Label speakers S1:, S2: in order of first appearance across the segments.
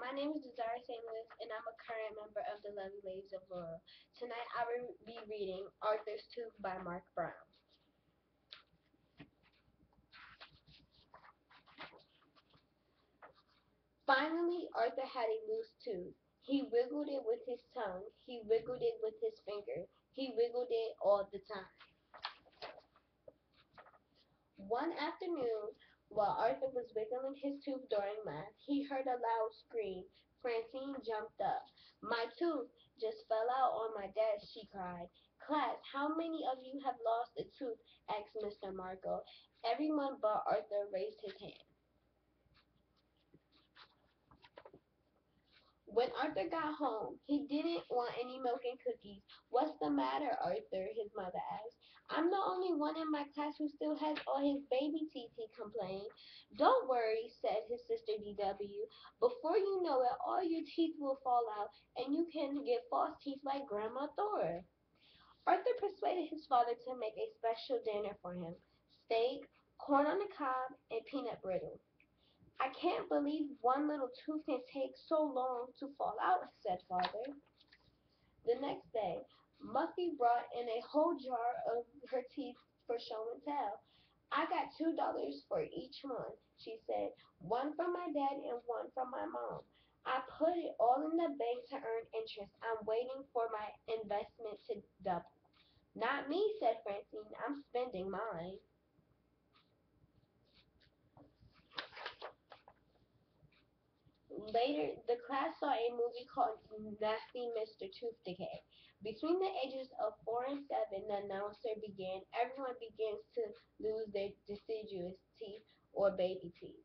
S1: My name is Desiree St. Louis, and I'm a current member of the Lovely Ladies of Laurel. Tonight I will be reading Arthur's Tooth by Mark Brown. Finally, Arthur had a loose tooth. He wiggled it with his tongue. He wiggled it with his finger. He wiggled it all the time. One afternoon, while Arthur was wiggling his tooth during math, he heard a loud scream. Francine jumped up. "My tooth just fell out on my desk," she cried. "Class, how many of you have lost a tooth?" asked Mr. Marco. Everyone but Arthur raised his hand. When Arthur got home, he didn't want any milk and cookies. "What's the matter, Arthur?" his mother asked. "I'm the only one in my class who still has all his baby teeth," he complained. "Don't worry," said his sister DW. "Before you know it, all your teeth will fall out, and you can get false teeth like Grandma Thora." Arthur persuaded his father to make a special dinner for him: steak, corn on the cob, and peanut brittle. "I can't believe one little tooth can take so long to fall out," said father. The next day, Muffy brought in a whole jar of her teeth for show and tell. "I got $2 for each one," she said. "One from my dad and one from my mom. I put it all in the bank to earn interest. I'm waiting for my investment to double." "Not me," said Francine. "I'm spending mine." Later, the class saw a movie called Nasty Mr. Tooth Decay. Between the ages of 4 and 7, the announcer began, "Everyone begins to lose their deciduous teeth or baby teeth."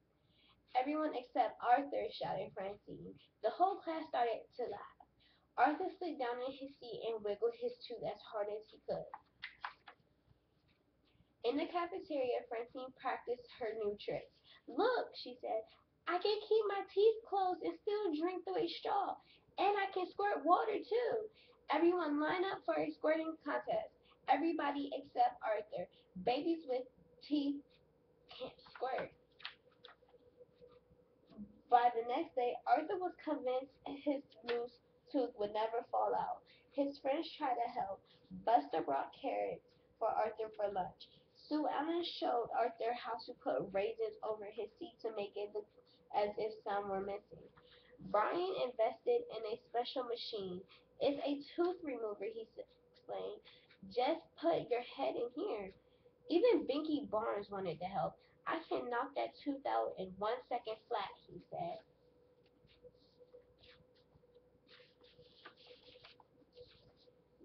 S1: "Everyone except Arthur," shouted Francine. The whole class started to laugh. Arthur slid down in his seat and wiggled his tooth as hard as he could. In the cafeteria, Francine practiced her new tricks. "Look," she said, "I can keep my teeth closed and still drink through a straw. And I can squirt water, too." Everyone line up for a squirting contest. Everybody except Arthur. Babies with teeth can't squirt. By the next day, Arthur was convinced his loose tooth would never fall out. His friends tried to help. Buster brought carrots for Arthur for lunch. Sue Ellen showed Arthur how to put raisins over his teeth to make it look as if some were missing. Brian invested in a special machine. "It's a tooth remover," he explained. "Just put your head in here." Even Binky Barnes wanted to help. "I can knock that tooth out in 1 second flat," he said.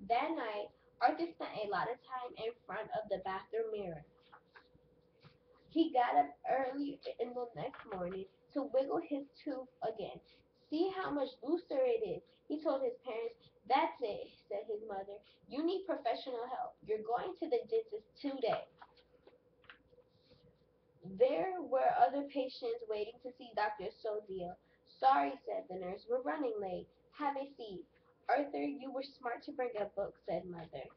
S1: That night, Arthur spent a lot of time in front of the bathroom mirror. He got up early in the next morning to wiggle his tooth again. "See how much looser it is," he told his parents. "That's it," said his mother. "You need professional help. You're going to the dentist today." There were other patients waiting to see Dr. Sozio. "Sorry," said the nurse. "We're running late. Have a seat." "Arthur, you were smart to bring a book," said mother.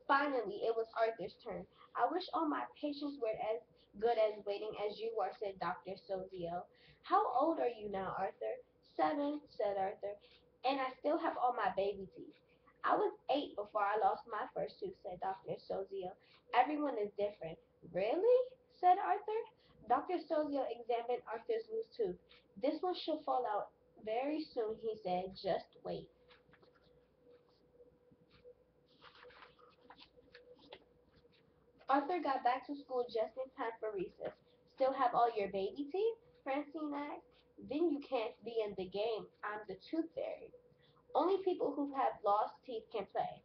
S1: Finally, it was Arthur's turn. "I wish all my patients were as good at waiting as you are," said Dr. Sozio. "How old are you now, Arthur?" "7," said Arthur, "and I still have all my baby teeth." "I was 8 before I lost my first tooth," said Dr. Sozio. "Everyone is different." "Really?" said Arthur. Dr. Sozio examined Arthur's loose tooth. "This one should fall out very soon," he said. "Just wait." Arthur got back to school just in time for recess. "Still have all your baby teeth?" Francine asked. "Then you can't be in the game. I'm the tooth fairy. Only people who have lost teeth can play."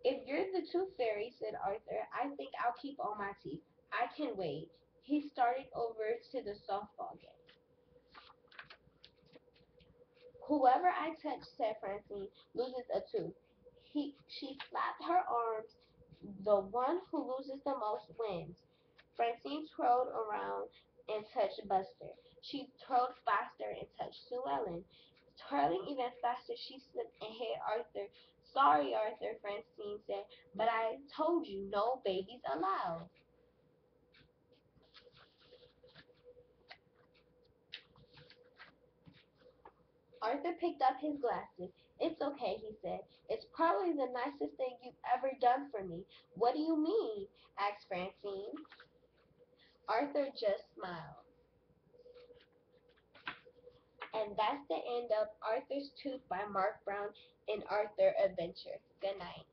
S1: "If you're the tooth fairy," said Arthur, "I think I'll keep all my teeth. I can wait." He started over to the softball game. "Whoever I touch," said Francine, "loses a tooth." She flapped her arms. "The one who loses the most wins." Francine twirled around and touched Buster. She twirled faster and touched Sue Ellen. Twirling even faster, she slipped and hit Arthur Sorry, Arthur, Francine said, but I told you no babies allowed. Arthur picked up his glasses. It's okay, he said. It's probably the nicest thing you've ever done for me. What do you mean? Asked Francine. Arthur just smiled. And that's the end of Arthur's Tooth by Mark Brown and Arthur Adventure. Good night.